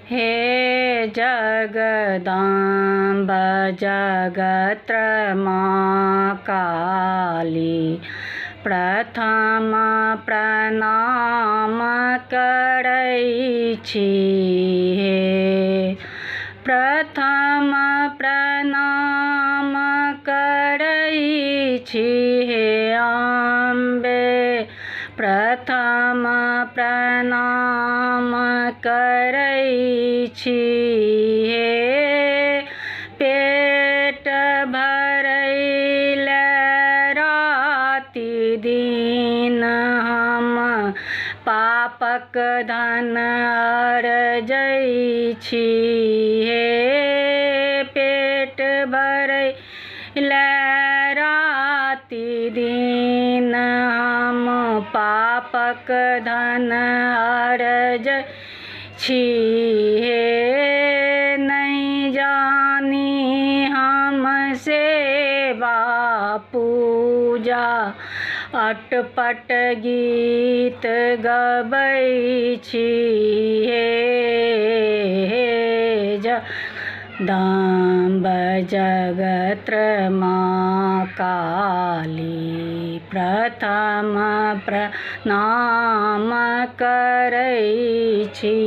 हे जगदम्ब जगत्रमा काली, प्रथम प्रणाम करै छी। हे प्रथम प्रणाम करै छी। हे अम्बे प्रथम प्रणाम करै छी। हे पेट भरैले राति दिन हम पापक धन अर्जै छी। हे पेट भरैले राति दिन हम पापक धन अर्जै छी। हे नहीं जानी हम सेवा पूजा, अटपट गीत गबै छी। हे जगदम्ब जगत्रमा काली, प्रथम प्रणाम करै छी।